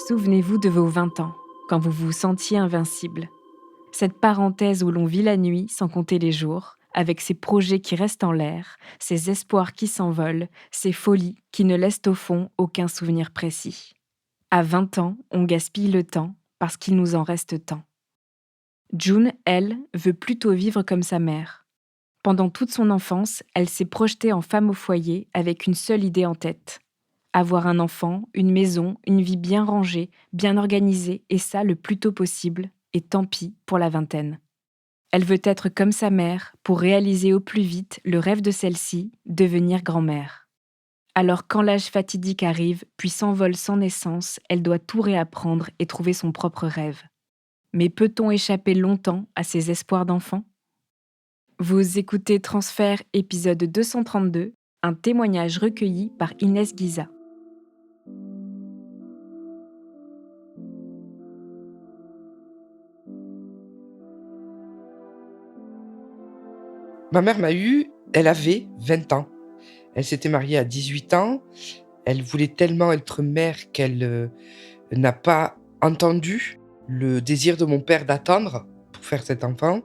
Souvenez-vous de vos 20 ans, quand vous vous sentiez invincible. Cette parenthèse où l'on vit la nuit sans compter les jours, avec ses projets qui restent en l'air, ses espoirs qui s'envolent, ses folies qui ne laissent au fond aucun souvenir précis. À 20 ans, on gaspille le temps parce qu'il nous en reste tant. June, elle, veut plutôt vivre comme sa mère. Pendant toute son enfance, elle s'est projetée en femme au foyer avec une seule idée en tête: avoir un enfant, une maison, une vie bien rangée, bien organisée, et ça le plus tôt possible, et tant pis pour la vingtaine. Elle veut être comme sa mère pour réaliser au plus vite le rêve de celle-ci, devenir grand-mère. Alors quand l'âge fatidique arrive, puis s'envole sans naissance, elle doit tout réapprendre et trouver son propre rêve. Mais peut-on échapper longtemps à ses espoirs d'enfant? Vous écoutez Transfert épisode 232, un témoignage recueilli par Inès Guiza. Ma mère m'a eu, elle avait 20 ans. Elle s'était mariée à 18 ans. Elle voulait tellement être mère qu'elle, n'a pas entendu le désir de mon père d'attendre pour faire cet enfant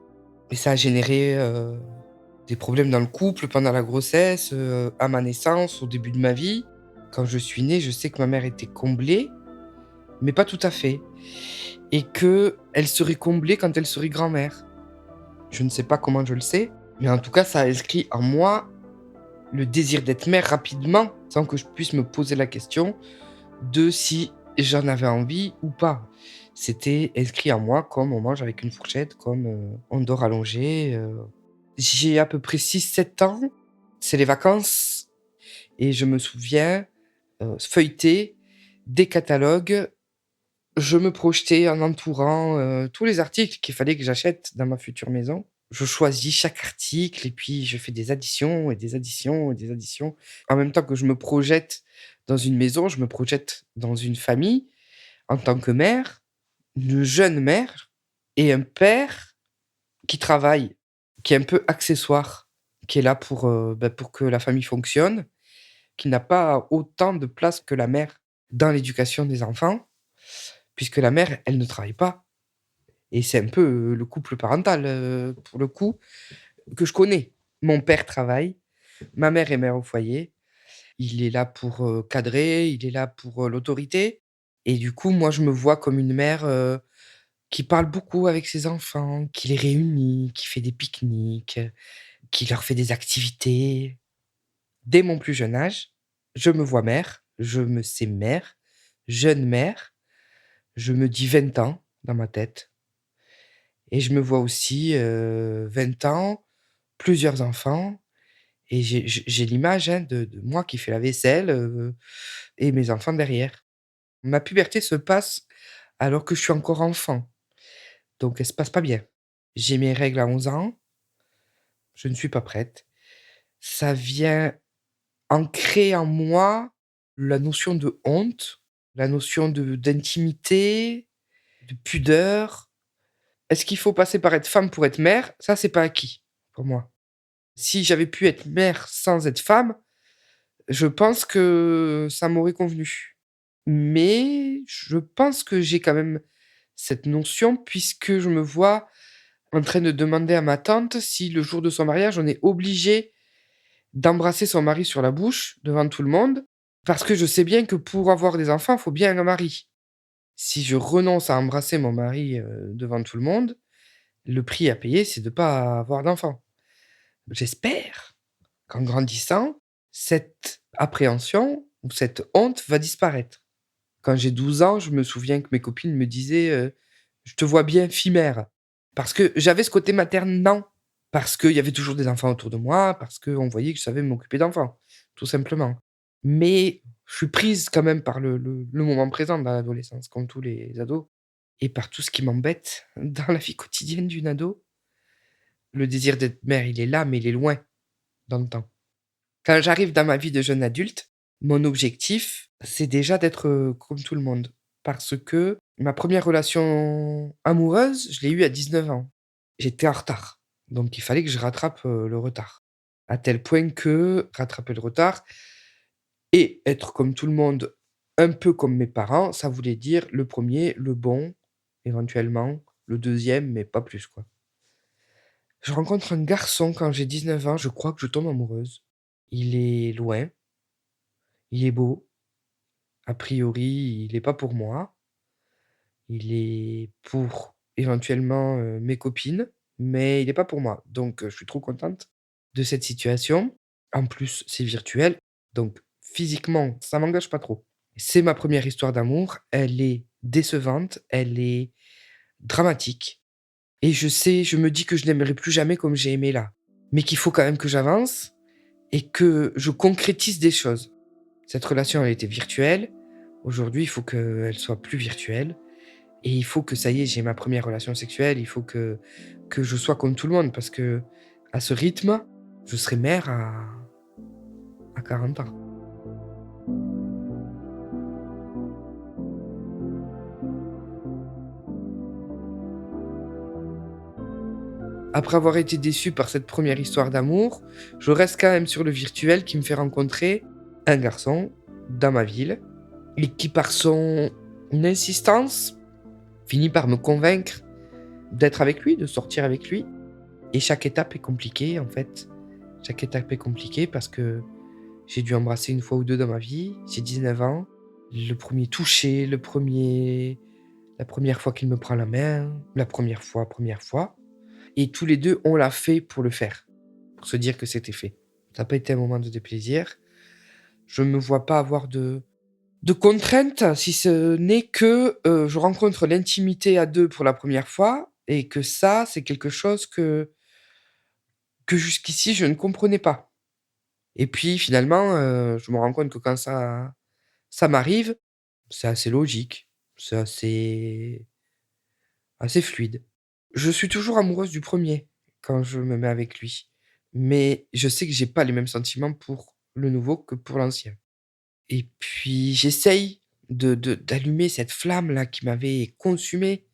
et ça a généré, des problèmes dans le couple pendant la grossesse, à ma naissance, au début de ma vie. Quand je suis née, je sais que ma mère était comblée, mais pas tout à fait et qu'elle serait comblée quand elle serait grand-mère. Je ne sais pas comment je le sais, mais en tout cas, ça a inscrit en moi le désir d'être mère rapidement, sans que je puisse me poser la question de si j'en avais envie ou pas. C'était inscrit en moi comme on mange avec une fourchette, comme, on dort allongé. J'ai à peu près 6, 7 ans, c'est les vacances et je me souviens, feuilleter des catalogues. Je me projetais en entourant, tous les articles qu'il fallait que j'achète dans ma future maison. Je choisis chaque article et puis je fais des additions et des additions et des additions. En même temps que je me projette dans une maison, je me projette dans une famille en tant que mère, une jeune mère et un père qui travaille, qui est un peu accessoire, qui est là pour, pour que la famille fonctionne, qui n'a pas autant de place que la mère dans l'éducation des enfants, puisque la mère, elle ne travaille pas. Et c'est un peu, le couple parental, pour le coup, que je connais. Mon père travaille, ma mère est mère au foyer. Il est là pour, cadrer, il est là pour, l'autorité et du coup, moi, je me vois comme une mère, qui parle beaucoup avec ses enfants, qui les réunit, qui fait des pique-niques, qui leur fait des activités. Dès mon plus jeune âge, je me vois mère, je me sais mère, jeune mère, je me dis 20 ans dans ma tête. Et je me vois aussi, 20 ans, plusieurs enfants et j'ai l'image, hein, de moi qui fais la vaisselle, et mes enfants derrière. Ma puberté se passe alors que je suis encore enfant, donc elle se passe pas bien. J'ai mes règles à 11 ans, je ne suis pas prête. Ça vient ancrer en moi la notion de honte, la notion de d'intimité, de pudeur. Est-ce qu'il faut passer par être femme pour être mère? Ça, c'est pas acquis pour moi. Si j'avais pu être mère sans être femme, je pense que ça m'aurait convenu. Mais je pense que j'ai quand même cette notion puisque je me vois en train de demander à ma tante si le jour de son mariage, on est obligé d'embrasser son mari sur la bouche devant tout le monde, parce que je sais bien que pour avoir des enfants, il faut bien un mari. Si je renonce à embrasser mon mari, devant tout le monde, le prix à payer, c'est de pas avoir d'enfant. J'espère qu'en grandissant, cette appréhension ou cette honte va disparaître. Quand j'ai 12 ans, je me souviens que mes copines me disaient, «Je te vois bien fille-mère». Parce que j'avais ce côté maternant, parce qu'il y avait toujours des enfants autour de moi, parce qu'on voyait que je savais m'occuper d'enfants, tout simplement. Mais je suis prise quand même par le moment présent dans l'adolescence, comme tous les ados et par tout ce qui m'embête dans la vie quotidienne d'une ado. Le désir d'être mère, il est là, mais il est loin dans le temps. Quand j'arrive dans ma vie de jeune adulte, mon objectif, c'est déjà d'être, comme tout le monde. Parce que ma première relation amoureuse, je l'ai eue à 19 ans. J'étais en retard, donc il fallait que je rattrape, le retard. À tel point que rattraper le retard et être comme tout le monde un peu comme mes parents, ça voulait dire le premier, le bon, éventuellement, le deuxième, mais pas plus, quoi. Je rencontre un garçon quand j'ai 19 ans, je crois que je tombe amoureuse. Il est loin, il est beau, a priori, il est pas pour moi. Il est pour éventuellement, mes copines, mais il est pas pour moi. Donc, je suis trop contente de cette situation. En plus, c'est virtuel, donc physiquement, ça m'engage pas trop. C'est ma première histoire d'amour, elle est décevante, elle est dramatique et je me dis que je n'aimerai plus jamais comme j'ai aimé là. Mais qu'il faut quand même que j'avance et que je concrétise des choses. Cette relation, elle était virtuelle. Aujourd'hui, il faut qu'elle soit plus virtuelle. Et il faut que ça y est, j'ai ma première relation sexuelle, il faut que je sois comme tout le monde parce que à ce rythme, je serai mère à 40 ans. Après avoir été déçu par cette première histoire d'amour, je reste quand même sur le virtuel qui me fait rencontrer un garçon dans ma ville et qui par son insistance finit par me convaincre d'être avec lui, de sortir avec lui et chaque étape est compliquée en fait. Chaque étape est compliquée parce que j'ai dû embrasser une fois ou 2 dans ma vie, j'ai 19 ans. Le premier toucher, la première fois qu'il me prend la main, la première fois et tous les 2 on l'a fait pour le faire, pour se dire que c'était fait. Ça a pas été un moment de déplaisir. Je me vois pas avoir de contraintes si ce n'est que, je rencontre l'intimité à 2 pour la première fois et que ça, c'est quelque chose que jusqu'ici je ne comprenais pas et puis finalement, je me rends compte que quand ça m'arrive, c'est assez logique, c'est assez fluide. Je suis toujours amoureuse du premier quand je me mets avec lui, mais je sais que j'ai pas les mêmes sentiments pour le nouveau que pour l'ancien et puis j'essaye d'allumer cette flamme-là qui m'avait consumé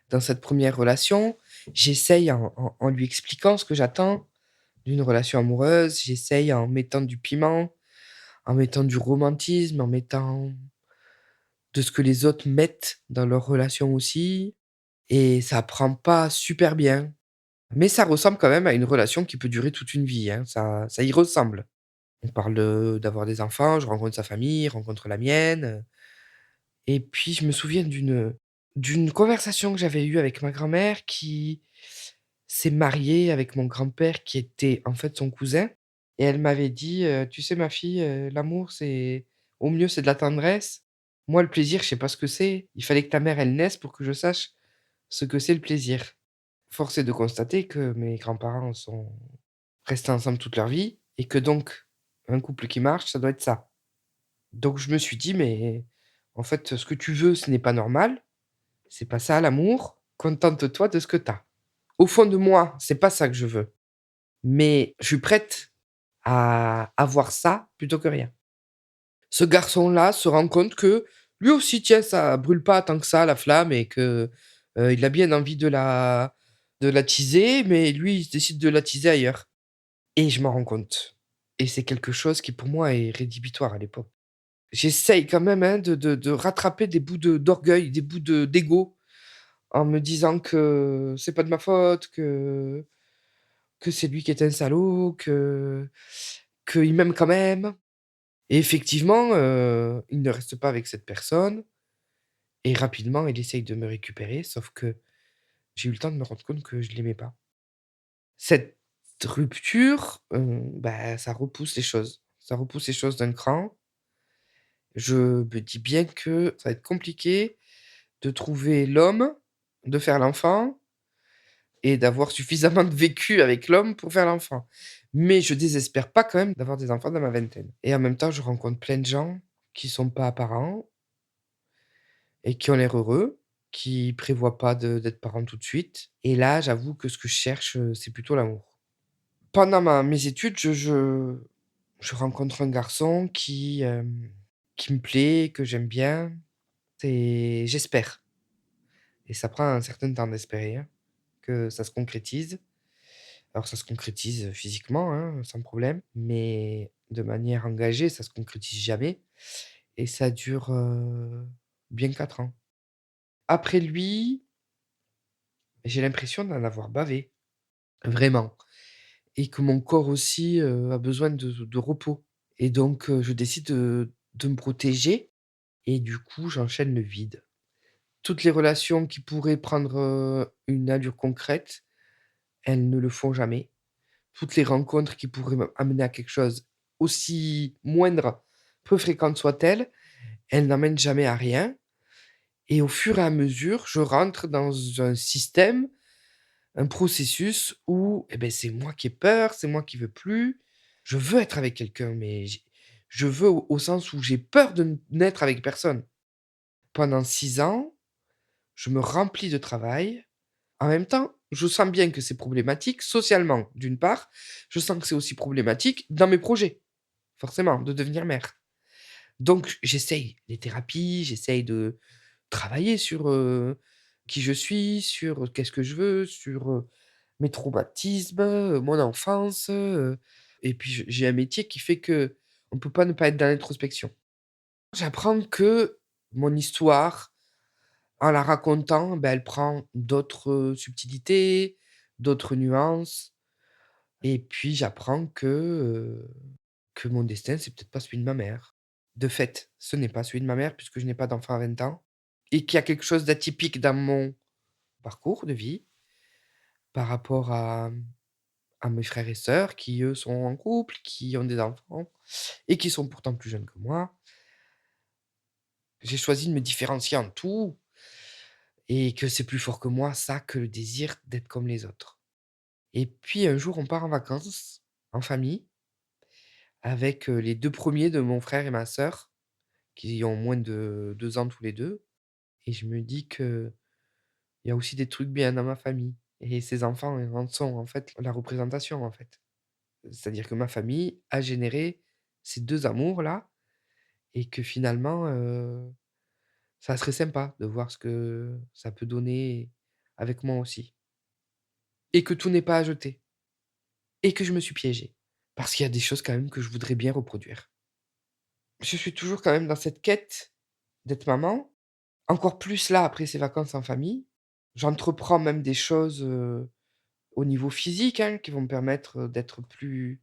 dans cette première relation. J'essaye en lui expliquant ce que j'attends d'une relation amoureuse, j'essaye en mettant du piment, en mettant du romantisme, en mettant de ce que les autres mettent dans leur relation aussi et ça prend pas super bien. Mais ça ressemble quand même à une relation qui peut durer toute une vie, hein, ça y ressemble. On parle, d'avoir des enfants, je rencontre sa famille, il rencontre la mienne, et puis je me souviens d'une conversation que j'avais eue avec ma grand-mère qui s'est mariée avec mon grand-père qui était en fait son cousin et elle m'avait dit: «Tu sais ma fille, l'amour c'est au mieux c'est de la tendresse. Moi le plaisir je sais pas ce que c'est. Il fallait que ta mère elle naisse pour que je sache ce que c'est le plaisir». Force est de constater que mes grands-parents sont restés ensemble toute leur vie et que donc un couple qui marche, ça doit être ça. Donc je me suis dit: «Mais en fait, ce que tu veux, ce n'est pas normal, c'est pas ça l'amour, contente-toi de ce que tu as». Au fond de moi, c'est pas ça que je veux, mais je suis prête à avoir ça plutôt que rien. Ce garçon-là se rend compte que lui aussi, tiens, ça brûle pas tant que ça la flamme et que, il a bien envie de l'attiser, mais lui, il décide de l'attiser ailleurs et je m'en rends compte et c'est quelque chose qui pour moi est rédhibitoire à l'époque. J'essaye quand même, hein, de rattraper des bouts d'orgueil, des bouts d'ego en me disant que c'est pas de ma faute, que c'est lui qui est un salaud, qu'il m'aime quand même et effectivement, il ne reste pas avec cette personne et rapidement, il essaye de me récupérer, sauf que j'ai eu le temps de me rendre compte que je l'aimais pas. Cette rupture, bah, ça repousse les choses. Ça repousse les choses d'un cran. Je me dis bien que ça va être compliqué de trouver l'homme, de faire l'enfant et d'avoir suffisamment de vécu avec l'homme pour faire l'enfant. Mais je désespère pas quand même d'avoir des enfants dans ma vingtaine. Et en même temps, je rencontre plein de gens qui sont pas parents et qui ont l'air heureux, qui prévoient pas d'être parents tout de suite. Et là, j'avoue que ce que je cherche, c'est plutôt l'amour. Pendant mes études, je rencontre un garçon qui me plaît, que j'aime bien. C'est j'espère et ça prend un certain temps d'espérer, hein, que ça se concrétise. Alors ça se concrétise, physiquement, hein, sans problème, mais de manière engagée, ça se concrétise jamais et ça dure, bien 4 ans. Après lui, j'ai l'impression d'en avoir bavé, vraiment, et que mon corps aussi, a besoin de repos, et donc je décide de me protéger, et du coup, j'enchaîne le vide. Toutes les relations qui pourraient prendre, une allure concrète, elles ne le font jamais. Toutes les rencontres qui pourraient amener à quelque chose, aussi moindre, peu fréquentes soient-elles, elles n'emmènent jamais à rien, et au fur et à mesure, je rentre dans un système, un processus où, eh beh, c'est moi qui ai peur, c'est moi qui veux plus. Je veux être avec quelqu'un, mais je veux au sens où j'ai peur de n'être avec personne. Pendant 6 ans, je me remplis de travail. En même temps, je sens bien que c'est problématique socialement, d'une part. Je sens que c'est aussi problématique dans mes projets, forcément, de devenir mère. Donc j'essaye les thérapies, j'essaye de travailler sur, qui je suis, sur qu'est-ce que je veux, sur, mes traumatismes, mon enfance, et puis j'ai un métier qui fait qu'on peut pas ne pas être dans l'introspection. J'apprends que mon histoire, en la racontant, elle prend d'autres, subtilités, d'autres nuances, et puis j'apprends que mon destin, c'est peut-être pas celui de ma mère. De fait, ce n'est pas celui de ma mère puisque je n'ai pas d'enfant à 20 ans, et qu'il y a quelque chose d'atypique dans mon parcours de vie par rapport à mes frères et sœurs qui, eux, sont en couple, qui ont des enfants et qui sont pourtant plus jeunes que moi. J'ai choisi de me différencier en tout, et que c'est plus fort que moi, ça, que le désir d'être comme les autres. Et puis un jour, on part en vacances, en famille, avec, les 2 premiers de mon frère et ma sœur, qui ont moins de 2 ans tous les 2, et je me dis qu'il y a aussi des trucs bien dans ma famille, et ces enfants, ils en sont, en fait, la représentation, en fait. C'est-à-dire que ma famille a généré ces 2 amours-là, et que finalement, ça serait sympa de voir ce que ça peut donner avec moi aussi, et que tout n'est pas à jeter, et que je me suis piégé. Parce qu'il y a des choses quand même que je voudrais bien reproduire. Je suis toujours quand même dans cette quête d'être maman, encore plus là après ces vacances en famille. J'entreprends même des choses, au niveau physique, hein, qui vont me permettre, d'être plus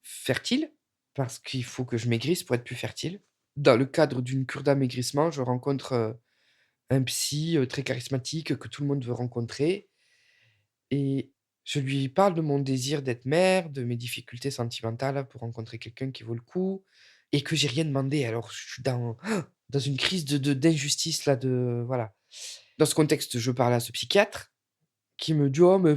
fertile, parce qu'il faut que je maigrisse pour être plus fertile. Dans le cadre d'une cure d'amaigrissement, je rencontre, un psy, très charismatique que tout le monde veut rencontrer, et je lui parle de mon désir d'être mère, de mes difficultés sentimentales pour rencontrer quelqu'un qui vaut le coup, et que j'ai rien demandé. Alors je suis dans une crise d'injustice là, de voilà. Dans ce contexte, je parle à ce psychiatre qui me dit: «Oh mais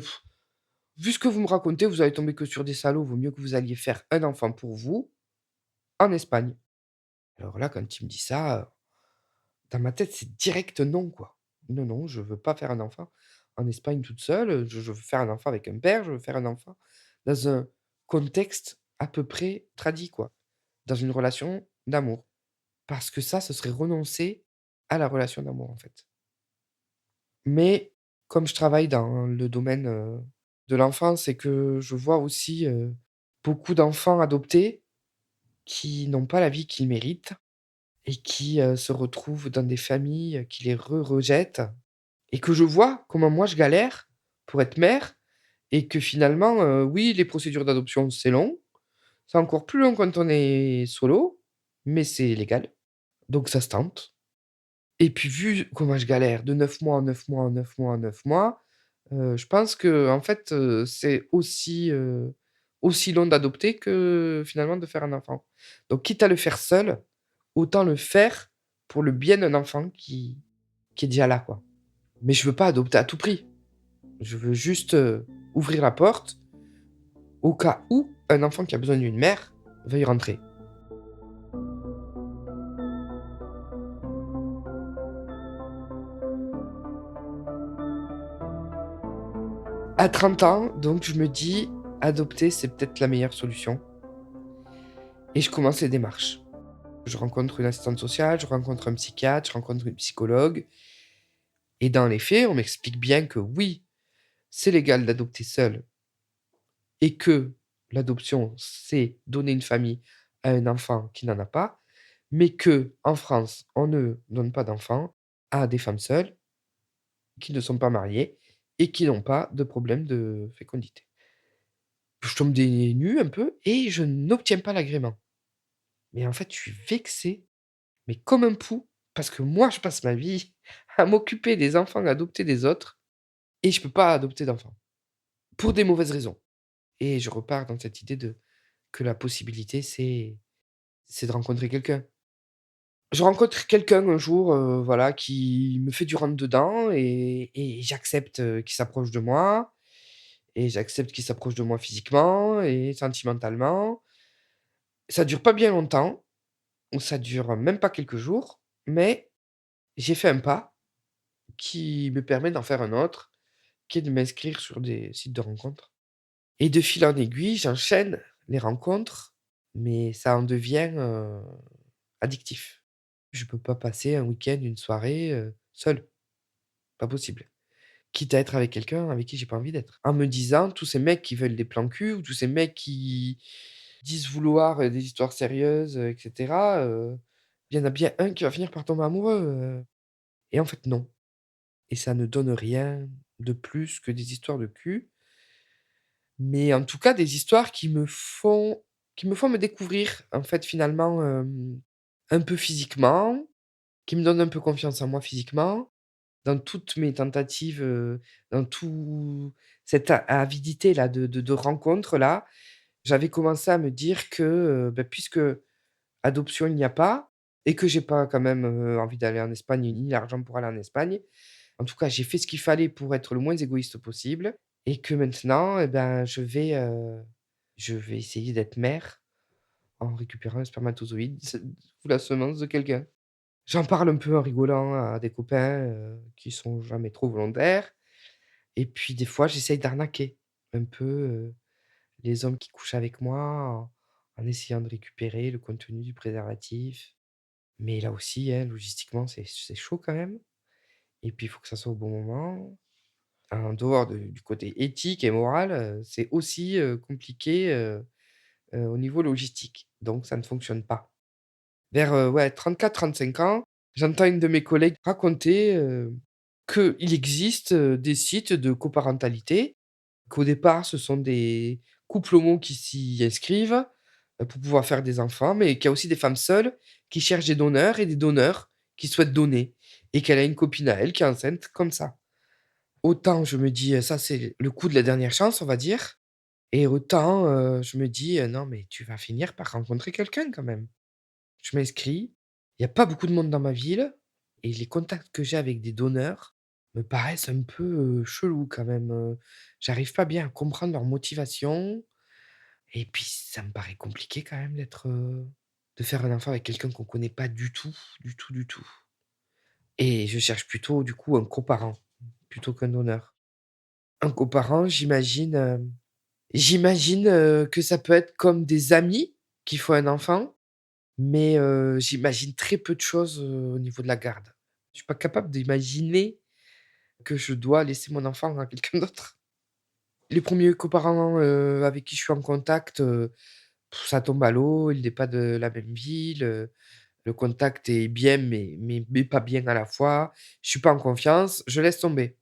vu ce que vous me racontez, vous allez tomber que sur des salauds, vaut mieux que vous alliez faire un enfant pour vous en Espagne». Alors là, quand il me dit ça, dans ma tête, c'est direct non, quoi. Non, non, je veux pas faire un enfant en Espagne toute seule, je veux faire un enfant avec un père, je veux faire un enfant dans un contexte à peu près tradi, quoi, dans une relation d'amour. Parce que ça, ce serait renoncer à la relation d'amour, en fait. Mais comme je travaille dans le domaine, de l'enfance, et que je vois aussi, beaucoup d'enfants adoptés qui n'ont pas la vie qu'ils méritent, et qui, se retrouvent dans des familles qui les rejettent, et que je vois comment moi je galère pour être mère, et que finalement, oui, les procédures d'adoption, c'est long. C'est encore plus long quand on est solo, mais c'est légal, donc ça se tente. Et puis vu comment je galère de 9 mois en 9 mois en 9 mois en 9 mois, je pense qu'en fait, c'est aussi long d'adopter que finalement de faire un enfant. Donc quitte à le faire seul, autant le faire pour le bien d'un enfant qui est déjà là, quoi. Mais je veux pas adopter à tout prix. Je veux juste, ouvrir la porte au cas où un enfant qui a besoin d'une mère veuille rentrer. À 30 ans, donc je me dis: «Adopter, c'est peut-être la meilleure solution», et je commence les démarches. Je rencontre une assistante sociale, je rencontre un psychiatre, je rencontre une psychologue, et dans les faits, on m'explique bien que oui, c'est légal d'adopter seul, et que l'adoption, c'est donner une famille à un enfant qui n'en a pas, mais qu'en France, on ne donne pas d'enfants à des femmes seules qui ne sont pas mariées et qui n'ont pas de problème de fécondité. Je tombe des nues un peu et je n'obtiens pas l'agrément. Mais en fait, je suis vexé, mais comme un pou, parce que moi, je passe ma vie à m'occuper des enfants adoptés des autres et je peux pas adopter d'enfants, pour des mauvaises raisons. Et je repars dans cette idée de que la possibilité, c'est de rencontrer quelqu'un. Je rencontre quelqu'un un jour, voilà, qui me fait du rentre dedans et j'accepte, qu'il s'approche de moi et j'accepte qu'il s'approche de moi physiquement et sentimentalement. Ça dure pas bien longtemps, ou ça dure même pas quelques jours, mais j'ai fait un pas qui me permet d'en faire un autre, qui est de m'inscrire sur des sites de rencontres et de fil en aiguille, j'enchaîne les rencontres, mais ça en devient, addictif. Je peux pas passer un week-end, une soirée, seul, pas possible. Quitte à être avec quelqu'un avec qui j'ai pas envie d'être. En me disant: «Tous ces mecs qui veulent des plans cul ou tous ces mecs qui disent vouloir, des histoires sérieuses, et cetera, il y en a bien un qui va finir par tomber amoureux», et en fait non, et ça ne donne rien de plus que des histoires de cul, mais en tout cas des histoires qui me font me découvrir, en fait, finalement, un peu physiquement, qui me donnent un peu confiance en moi physiquement. Dans toutes mes tentatives, dans tout cette avidité-là de rencontres-là, j'avais commencé à me dire que, puisque adoption il n'y a pas et que j'ai pas quand même, envie d'aller en Espagne ni l'argent pour aller en Espagne. En tout cas, j'ai fait ce qu'il fallait pour être le moins égoïste possible et que maintenant, et ben, je vais essayer d'être mère en récupérant un spermatozoïde ou la semence de quelqu'un. J'en parle un peu en rigolant à des copains, qui sont jamais trop volontaires. Et puis des fois, j'essaye d'arnaquer un peu, les hommes qui couchent avec moi en essayant de récupérer le contenu du préservatif. Mais là aussi, hein, logistiquement, c'est chaud quand même. Et puis il faut que ça soit au bon moment. En dehors du côté éthique et moral, c'est aussi, compliqué, au niveau logistique. Donc ça ne fonctionne pas. Vers, ouais, 34-35 ans, j'entends une de mes collègues raconter, qu'il existe, des sites de coparentalité, qu'au départ, ce sont des couples homos qui s'y inscrivent, pour pouvoir faire des enfants, mais qu'il y a aussi des femmes seules qui cherchent des donneurs et des donneurs qui souhaitent donner et qu'elle a une copine à elle qui est enceinte comme ça. Autant je me dis, ça c'est le coup de la dernière chance, on va dire, et autant, je me dis: «Non mais tu vas finir par rencontrer quelqu'un quand même». Je m'inscris, il y a pas beaucoup de monde dans ma ville et les contacts que j'ai avec des donneurs me paraissent un peu, chelous quand même, j'arrive pas bien à comprendre leur motivation et puis ça me paraît compliqué quand même de faire un enfant avec quelqu'un qu'on connaît pas du tout, du tout, du tout, et je cherche plutôt du coup un coparent, plutôt qu'un donneur. Un coparent, j'imagine que ça peut être comme des amis qui font un enfant. Mais j'imagine très peu de choses, au niveau de la garde. Je suis pas capable d'imaginer que je dois laisser mon enfant à quelqu'un d'autre. Les premiers coparents, avec qui je suis en contact, ça tombe à l'eau, il n'est pas de la même ville, le contact est bien, mais pas bien à la fois. Je suis pas en confiance, je laisse tomber.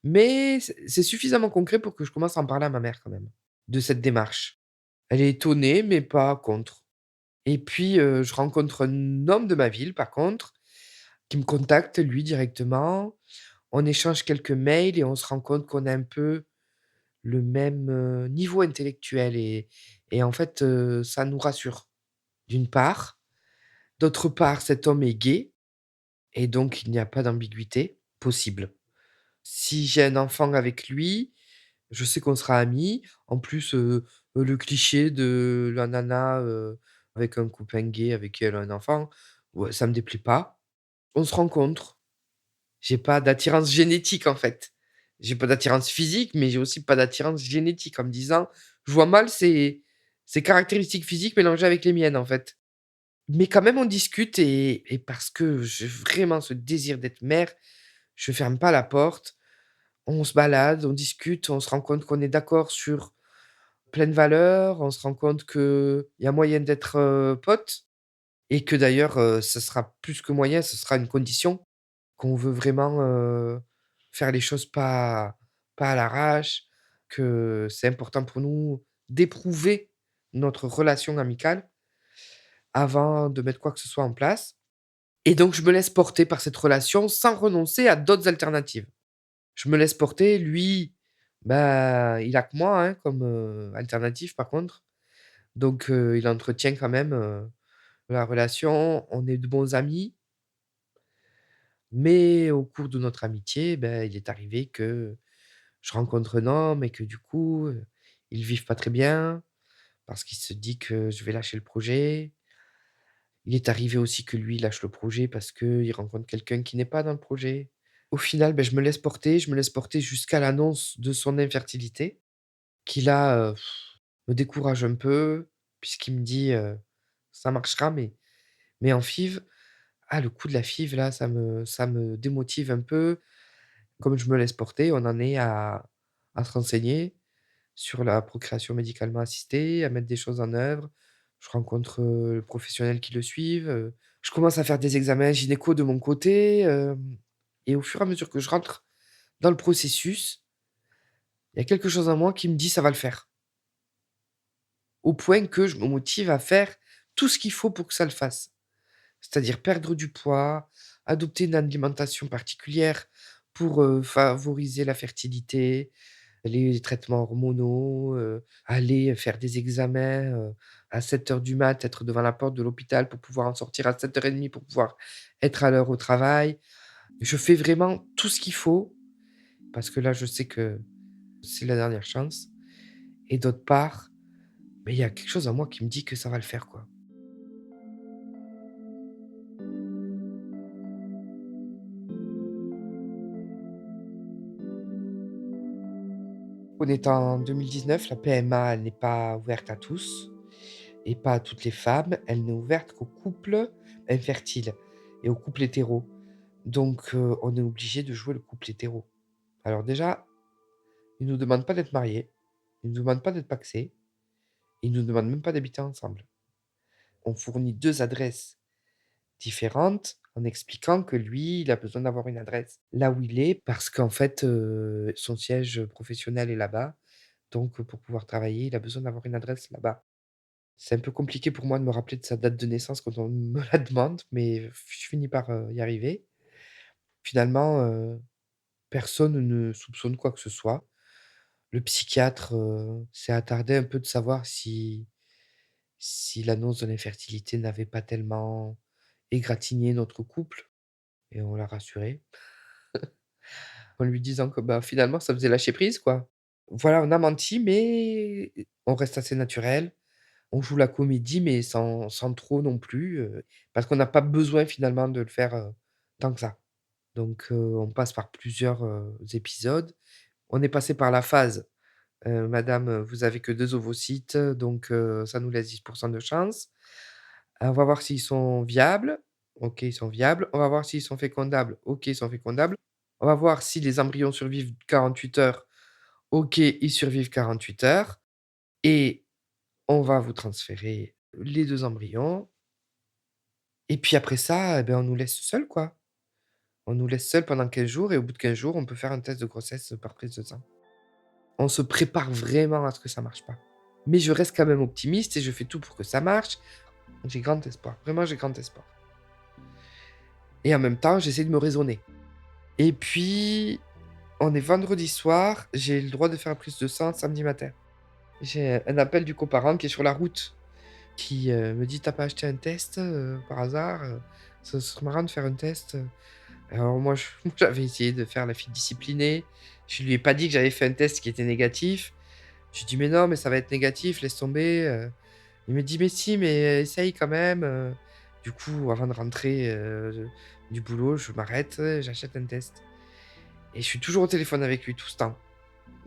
Mais c'est suffisamment concret pour que je commence à en parler à ma mère quand même, de cette démarche. Elle est étonnée, mais pas contre. Et puis, je rencontre un homme de ma ville par contre, qui me contacte lui directement. On échange quelques mails et on se rend compte qu'on a un peu le même, niveau intellectuel et en fait, ça nous rassure, d'une part. D'autre part, cet homme est gay et donc il n'y a pas d'ambiguïté possible. Si j'ai un enfant avec lui, je sais qu'on sera amis. En plus, le cliché de la nana, avec un copain gay avec qui elle a un enfant, ouais, ça me déplaît pas. On se rencontre. J'ai pas d'attirance génétique, en fait. J'ai pas d'attirance physique, mais j'ai aussi pas d'attirance génétique en me disant: «Je vois mal ses caractéristiques physiques mélangées avec les miennes, en fait». Mais quand même on discute et parce que j'ai vraiment ce désir d'être mère, je ferme pas la porte. On se balade, on discute, on se rend compte qu'on est d'accord sur plein de valeurs, on se rend compte qu'il y a moyen d'être, potes et que d'ailleurs, ce sera plus que moyen, ce sera une condition qu'on veut vraiment, faire les choses pas à l'arrache, que c'est important pour nous d'éprouver notre relation amicale avant de mettre quoi que ce soit en place et donc je me laisse porter par cette relation sans renoncer à d'autres alternatives. Je me laisse porter, lui, bah, il a que moi, hein, comme, alternative par contre, donc il entretient quand même, la relation. On est de bons amis, mais au cours de notre amitié, ben, il est arrivé que je rencontre un homme et que du coup, ils vivent pas très bien parce qu'il se dit que je vais lâcher le projet. Il est arrivé aussi que lui lâche le projet parce qu'il rencontre quelqu'un qui n'est pas dans le projet. Au final, beh, je me laisse porter jusqu'à l'annonce de son infertilité qui là, me décourage un peu puisqu'il me dit, «Ça marchera mais en FIV». Ah, le coup de la FIV là, ça me démotive un peu. Comme je me laisse porter, on en est à se renseigner sur la procréation médicalement assistée, à mettre des choses en œuvre. Je rencontre, le professionnel qui le suivent, je commence à faire des examens gynéco de mon côté, et au fur et à mesure que je rentre dans le processus, il y a quelque chose en moi qui me dit: «Ça va le faire». Au point que je me motive à faire tout ce qu'il faut pour que ça le fasse. C'est-à-dire perdre du poids, adopter une alimentation particulière pour, favoriser la fertilité, les traitements hormonaux, aller faire des examens, à 7 heures du mat, être devant la porte de l'hôpital pour pouvoir en sortir à 7h30 pour pouvoir être à l'heure au travail. Je fais vraiment tout ce qu'il faut parce que là, je sais que c'est la dernière chance et d'autre part, mais il y a quelque chose en moi qui me dit que ça va le faire, quoi. On est en 2019, la PMA, elle n'est pas ouverte à tous et pas à toutes les femmes. Elle n'est ouverte qu'aux couples infertiles et aux couples hétéros. Donc, on est obligé de jouer le couple hétéro. Alors déjà, ils nous demandent pas d'être mariés, ils nous demandent pas d'être pacsés, ils nous demandent même pas d'habiter ensemble. On fournit 2 adresses différentes en expliquant que lui, il a besoin d'avoir une adresse là où il est parce qu'en fait, son siège professionnel est là-bas. Donc, pour pouvoir travailler, il a besoin d'avoir une adresse là-bas. C'est un peu compliqué pour moi de me rappeler de sa date de naissance quand on me la demande, mais je finis par, y arriver. Finalement, personne ne soupçonne quoi que ce soit. Le psychiatre, s'est attardé un peu de savoir si l'annonce de l'infertilité n'avait pas tellement égratigné notre couple et on l'a rassuré en lui disant que, bah, finalement, ça faisait lâcher prise, quoi. Voilà, on a menti, mais on reste assez naturel. On joue la comédie, mais sans trop non plus, parce qu'on n'a pas besoin finalement de le faire, tant que ça. Donc, on passe par plusieurs, épisodes. On est passé par la phase, «Madame, vous avez que 2 ovocytes, donc ça nous laisse 10 de chance. On va voir s'ils sont viables. OK, ils sont viables. On va voir s'ils sont fécondables. OK, ils sont fécondables. On va voir si les embryons survivent 48 heures. OK, ils survivent 48 heures et on va vous transférer les 2 embryons et puis après ça, et ben, on nous laisse seuls, quoi. On nous laisse seuls pendant 15 jours et au bout de 15 jours, on peut faire un test de grossesse par prise de sang. On se prépare vraiment à ce que ça marche pas. Mais je reste quand même optimiste et je fais tout pour que ça marche. J'ai grand espoir, vraiment j'ai grand espoir et en même temps, j'essaie de me raisonner et puis, on est vendredi soir, j'ai le droit de faire la prise de sang samedi matin. J'ai un appel du coparent qui est sur la route, qui, me dit: «Tu as pas acheté un test, par hasard, Ce serait marrant de faire un test». Alors moi, moi j'avais essayé de faire la fille disciplinée. Je lui ai pas dit que j'avais fait un test qui était négatif. Je lui dis: «Mais non, mais ça va être négatif, laisse tomber». Il me dit: «Mais si, mais essaye quand même». Du coup, avant de rentrer, du boulot, je m'arrête, j'achète un test et je suis toujours au téléphone avec lui tout ce temps.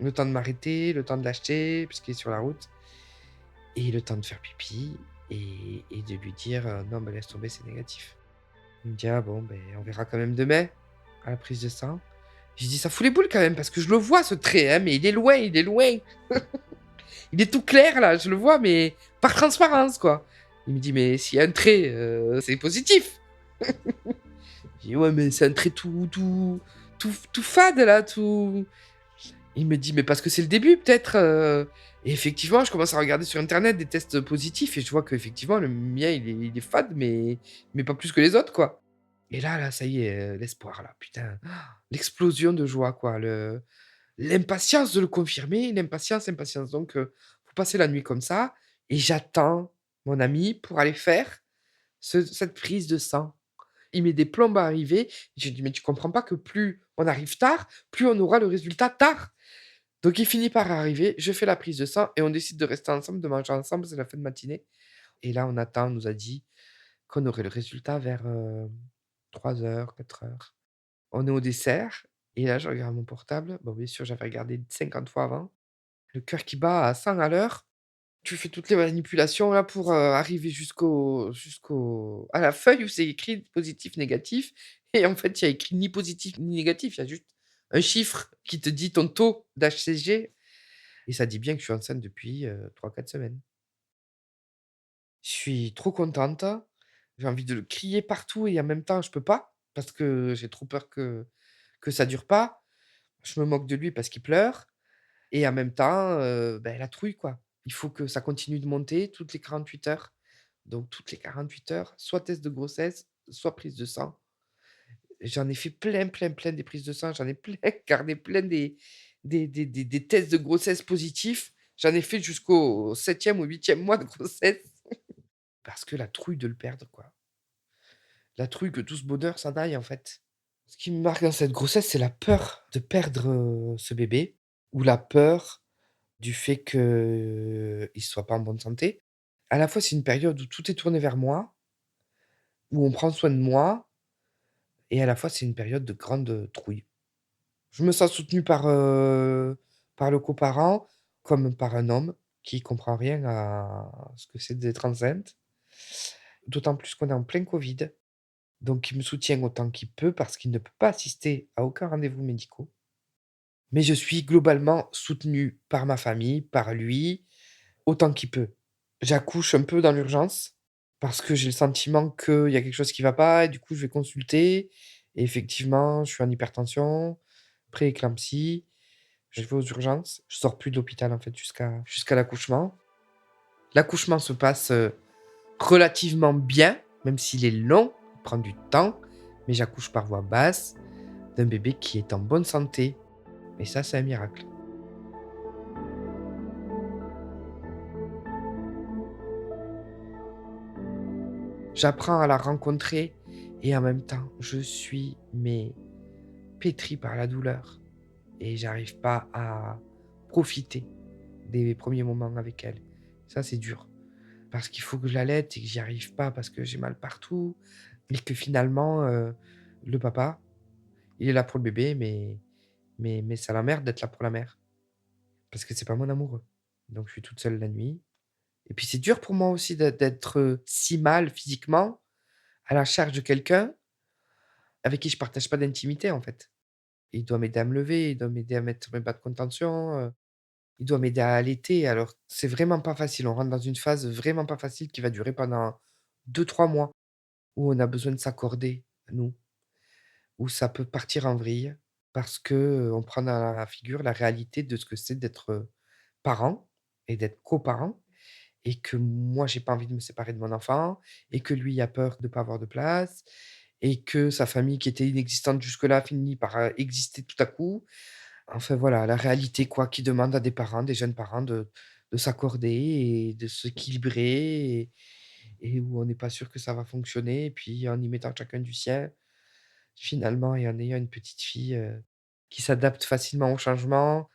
Le temps de m'arrêter, le temps de l'acheter puisqu'il est sur la route et le temps de faire pipi et de lui dire: «Non, mais laisse tomber, c'est négatif». Il me dit: «Ah bon, ben on verra quand même demain, à la prise de sang». J'ai dit: «Ça fout les boules quand même parce que je le vois ce trait, hein, mais il est loin, il est loin. Il est tout clair là, je le vois, mais par transparence, quoi». Il me dit: «Mais s'il y a un trait, c'est positif». Je dis: «Ouais, mais c'est un trait tout fade là, tout». Il me dit: «Mais parce que c'est le début peut-être, et effectivement, je commence à regarder sur internet des tests positifs et je vois qu'effectivement le mien il est fade, mais pas plus que les autres, quoi. Et là, ça y est, l'espoir là, putain, l'explosion de joie quoi, l'impatience de le confirmer, l'impatience. Donc faut passer la nuit comme ça et j'attends mon ami pour aller faire cette prise de sang. Il met des plombes à arriver. Je lui dis: «Mais tu comprends pas que plus on arrive tard, plus on aura le résultat tard?» Donc il finit par arriver, je fais la prise de sang et on décide de rester ensemble, de manger ensemble, c'est la fin de matinée et là on attend, on nous a dit qu'on aurait le résultat vers, 3 heures, 4 heures. On est au dessert et là je regarde mon portable, bon bien sûr j'avais regardé 50 fois avant, le cœur qui bat à 100 à l'heure. Tu fais toutes les manipulations là pour, arriver jusqu'au à la feuille où c'est écrit positif, négatif et en fait il y a écrit ni positif ni négatif, il y a juste un chiffre qui te dit ton taux d'HCG. Et ça dit bien que je suis enceinte depuis, 3-4 semaines. Je suis trop contente, j'ai envie de le crier partout et en même temps je peux pas, parce que j'ai trop peur que ça dure pas. Je me moque de lui parce qu'il pleure et en même temps, la trouille quoi. Il faut que ça continue de monter toutes les 48 heures. Donc toutes les 48 heures, soit test de grossesse, soit prise de sang. J'en ai fait plein, plein, plein des prises de sang, j'en ai plein gardé plein des tests de grossesse positifs. J'en ai fait jusqu'au 7e ou 8e mois de grossesse parce que la trouille de le perdre, quoi. La trouille que tout ce bonheur s'en aille, en fait. Ce qui me marque dans cette grossesse, c'est la peur de perdre, ce bébé ou la peur du fait qu'il soit pas en bonne santé. À la fois, c'est une période où tout est tourné vers moi, où on prend soin de moi et à la fois, c'est une période de grande, trouille. Je me sens soutenu par le coparent, comme par un homme qui comprend rien à ce que c'est d'être enceinte. D'autant plus qu'on est en plein covid, donc il me soutient autant qu'il peut parce qu'il ne peut pas assister à aucun rendez-vous médicaux. Mais je suis globalement soutenu par ma famille, par lui, autant qu'il peut. J'accouche un peu dans l'urgence parce que j'ai le sentiment qu'il y a quelque chose qui va pas et du coup je vais consulter et effectivement, je suis en hypertension, pré-éclampsie. Je vais aux urgences, je sors plus de l'hôpital en fait jusqu'à l'accouchement. L'accouchement se passe, relativement bien, même s'il est long, il prend du temps, mais j'accouche par voie basse d'un bébé qui est en bonne santé et ça, c'est un miracle. J'apprends à la rencontrer et en même temps, je suis mais pétri par la douleur et j'arrive pas à profiter des premiers moments avec elle. Ça, c'est dur. Parce qu'il faut que je l'allaite et que j'y arrive pas parce que j'ai mal partout et que finalement, le papa, il est là pour le bébé, mais ça l'emmerde d'être là pour la mère parce que c'est pas mon amoureux. Donc je suis toute seule la nuit et puis c'est dur pour moi aussi d'être, si mal physiquement à la charge de quelqu'un avec qui je partage pas d'intimité, en fait. Il doit m'aider à me lever, il doit m'aider à mettre mes bas de contention, il doit m'aider à allaiter. Alors c'est vraiment pas facile. On rentre dans une phase vraiment pas facile qui va durer pendant 2-3 mois. Où on a besoin de s'accorder, nous, où ça peut partir en vrille parce que, on prend dans la figure la réalité de ce que c'est d'être, parent et d'être coparent et que moi, j'ai pas envie de me séparer de mon enfant et que lui a peur de pas avoir de place et que sa famille qui était inexistante jusque-là finit par, exister tout à coup. Enfin voilà, la réalité quoi, qui demande à des parents, des jeunes parents de s'accorder et de s'équilibrer et où on n'est pas sûr que ça va fonctionner et puis en y mettant chacun du sien, finalement et en ayant une petite fille, qui s'adapte facilement au changement,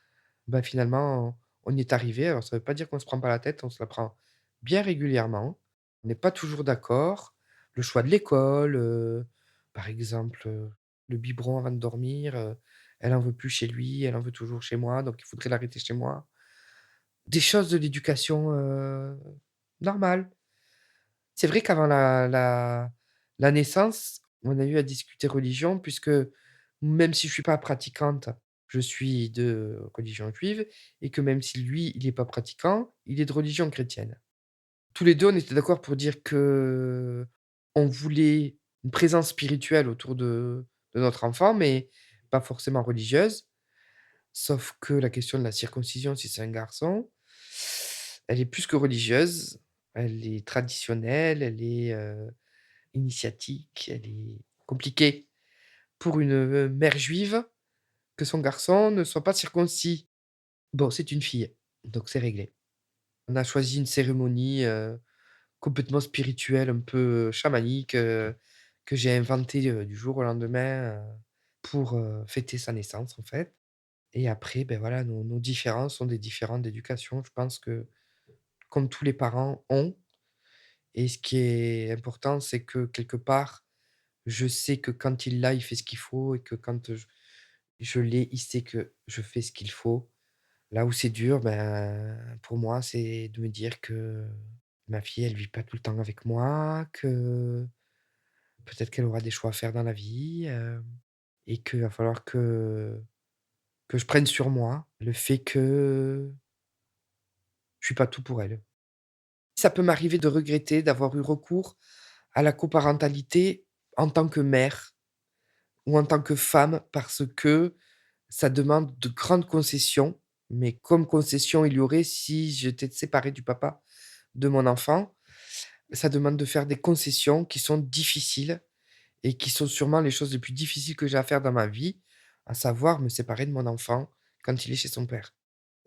bah, finalement on y est arrivé. Alors ça veut pas dire qu'on se prend pas la tête, on se la prend bien régulièrement. On n'est pas toujours d'accord. Le choix de l'école, par exemple, le biberon avant de dormir, elle en veut plus chez lui, elle en veut toujours chez moi, donc il faudrait l'arrêter chez moi. Des choses de l'éducation, normales. C'est vrai qu'avant la naissance, on a eu à discuter religion puisque même si je suis pas pratiquante, je suis de religion juive et que même si lui, il est pas pratiquant, il est de religion chrétienne. Tous les 2, on était d'accord pour dire qu'on voulait une présence spirituelle autour de notre enfant, mais pas forcément religieuse. Sauf que la question de la circoncision, si c'est un garçon, elle est plus que religieuse. Elle est traditionnelle, elle est, initiatique, elle est compliquée pour une, mère juive que son garçon ne soit pas circoncis. Bon, c'est une fille, donc c'est réglé. On a choisi une cérémonie, complètement spirituelle, un peu, chamanique, que j'ai inventée, du jour au lendemain, pour, fêter sa naissance, en fait. Et après, ben voilà, nos différences sont des différences d'éducation. Je pense que comme tous les parents ont, et ce qui est important, c'est que quelque part, je sais que quand il l'a, il fait ce qu'il faut et que quand, je l'ai, il sait que je fais ce qu'il faut. Là où c'est dur, ben, pour moi, c'est de me dire que ma fille, elle vit pas tout le temps avec moi, que peut-être qu'elle aura des choix à faire dans la vie, et qu'il va falloir que je prenne sur moi le fait que je suis pas tout pour elle. Ça peut m'arriver de regretter d'avoir eu recours à la coparentalité en tant que mère ou en tant que femme parce que ça demande de grandes concessions, mais comme concession il y aurait si j'étais séparée du papa de mon enfant. Ça demande de faire des concessions qui sont difficiles et qui sont sûrement les choses les plus difficiles que j'ai à faire dans ma vie, à savoir me séparer de mon enfant quand il est chez son père.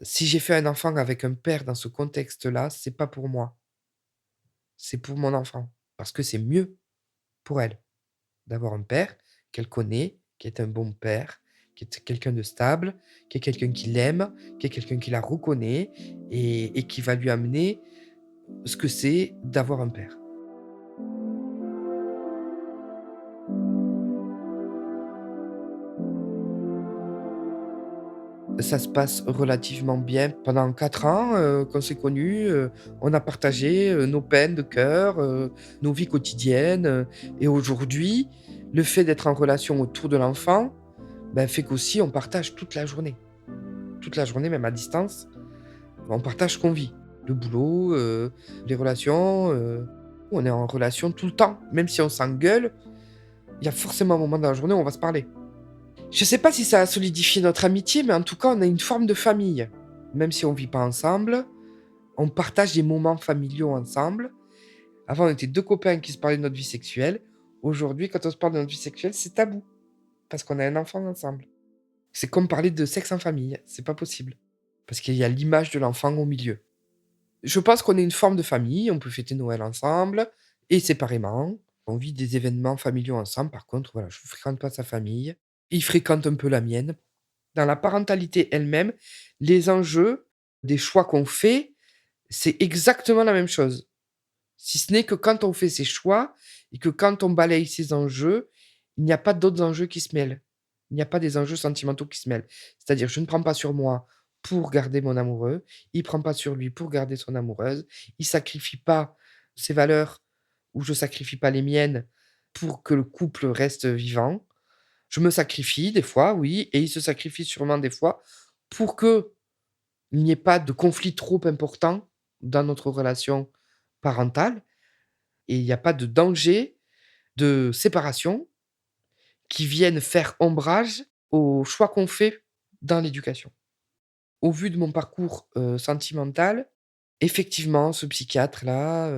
Si j'ai fait un enfant avec un père dans ce contexte-là, c'est pas pour moi, c'est pour mon enfant. Parce que c'est mieux pour elle d'avoir un père qu'elle connaît, qui est un bon père, qui est quelqu'un de stable, qui est quelqu'un qui l'aime, qui est quelqu'un qui la reconnaît et qui va lui amener ce que c'est d'avoir un père. Ça se passe relativement bien. Pendant 4 ans, qu'on s'est connus, on a partagé, nos peines de cœur, nos vies quotidiennes, et aujourd'hui, le fait d'être en relation autour de l'enfant, ben, fait qu'aussi on partage toute la journée. Toute la journée, même à distance, on partage ce qu'on vit. Le boulot, les relations, on est en relation tout le temps. Même si on s'engueule, il y a forcément un moment dans la journée où on va se parler. Je sais pas si ça a solidifié notre amitié, mais en tout cas, on a une forme de famille. Même si on vit pas ensemble, on partage des moments familiaux ensemble. Avant, on était 2 copains qui se parlaient de notre vie sexuelle. Aujourd'hui, quand on se parle de notre vie sexuelle, c'est tabou, parce qu'on a un enfant ensemble. C'est comme parler de sexe en famille, c'est pas possible, parce qu'il y a l'image de l'enfant au milieu. Je pense qu'on est une forme de famille, on peut fêter Noël ensemble et séparément. On vit des événements familiaux ensemble. Par contre, voilà, je ne fréquente pas sa famille. Il fréquente un peu la mienne. Dans la parentalité elle-même, les enjeux des choix qu'on fait, c'est exactement la même chose. Si ce n'est que quand on fait ses choix et que quand on balaye ses enjeux, il n'y a pas d'autres enjeux qui se mêlent. Il n'y a pas des enjeux sentimentaux qui se mêlent. C'est-à-dire, je ne prends pas sur moi pour garder mon amoureux, il prend pas sur lui pour garder son amoureuse, il sacrifie pas ses valeurs ou je sacrifie pas les miennes pour que le couple reste vivant. Je me sacrifie des fois, oui, et il se sacrifie sûrement des fois pour qu'il n'y ait pas de conflit trop important dans notre relation parentale et il n'y a pas de danger de séparation qui viennent faire ombrage aux choix qu'on fait dans l'éducation. Au vu de mon parcours, sentimental, effectivement, ce psychiatre-là,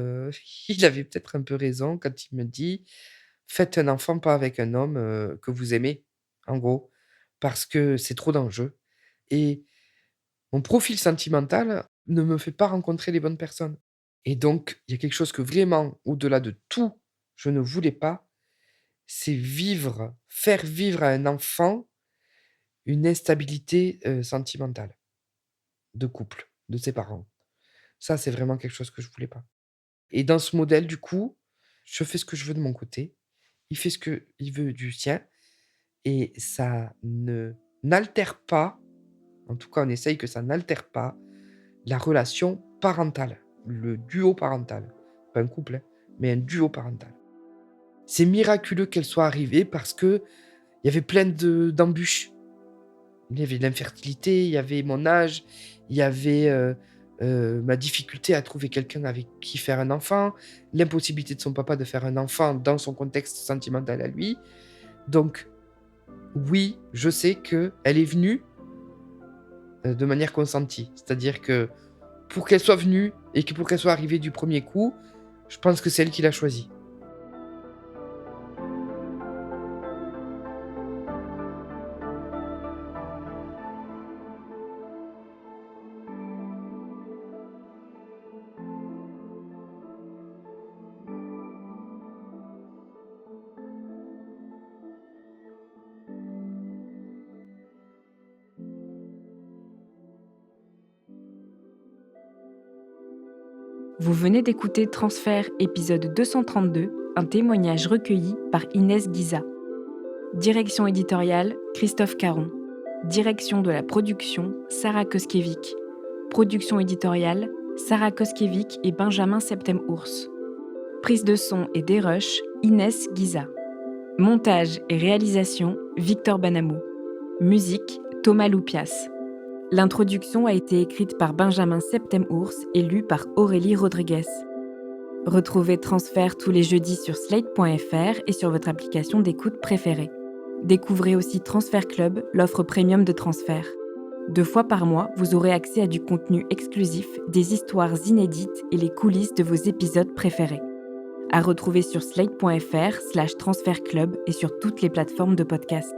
il avait peut-être un peu raison quand il me dit: «Faites un enfant pas avec un homme, que vous aimez», en gros, parce que c'est trop d'enjeux et mon profil sentimental ne me fait pas rencontrer les bonnes personnes et donc il y a quelque chose que vraiment, au-delà de tout, je ne voulais pas, c'est faire vivre à un enfant une instabilité, sentimentale, de couple, de ses parents. Ça, c'est vraiment quelque chose que je voulais pas et dans ce modèle, du coup, je fais ce que je veux de mon côté, il fait ce qu'il veut du sien et ça ne n'altère pas, en tout cas, on essaye que ça n'altère pas la relation parentale, le duo parental. Pas un couple, hein, mais un duo parental. C'est miraculeux qu'elle soit arrivée parce qu'il y avait plein d'embûches. Il y avait l'infertilité, il y avait mon âge, il y avait, ma difficulté à trouver quelqu'un avec qui faire un enfant, l'impossibilité de son papa de faire un enfant dans son contexte sentimental à lui. Donc oui, je sais qu'elle est venue, de manière consentie. C'est-à-dire que pour qu'elle soit venue et que pour qu'elle soit arrivée du premier coup, je pense que c'est elle qui l'a choisi. Vous venez d'écouter Transfert épisode 232, un témoignage recueilli par Inès Guiza. Direction éditoriale, Christophe Caron. Direction de la production, Sarah Koskiewicz. Production éditoriale, Sarah Koskiewicz et Benjamin Septem-Ours. Prise de son et dérush, Inès Guiza. Montage et réalisation, Victor Benamou. Musique, Thomas Loupias. L'introduction a été écrite par Benjamin Septem-Ours et lue par Aurélie Rodriguez. Retrouvez Transfert tous les jeudis sur slate.fr et sur votre application d'écoute préférée. Découvrez aussi Transfert Club, l'offre premium de Transfert. 2 fois par mois, vous aurez accès à du contenu exclusif, des histoires inédites et les coulisses de vos épisodes préférés. À retrouver sur slate.fr/transfertclub et sur toutes les plateformes de podcast.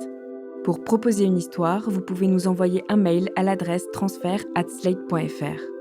Pour proposer une histoire, vous pouvez nous envoyer un mail à l'adresse transfert@slate.fr.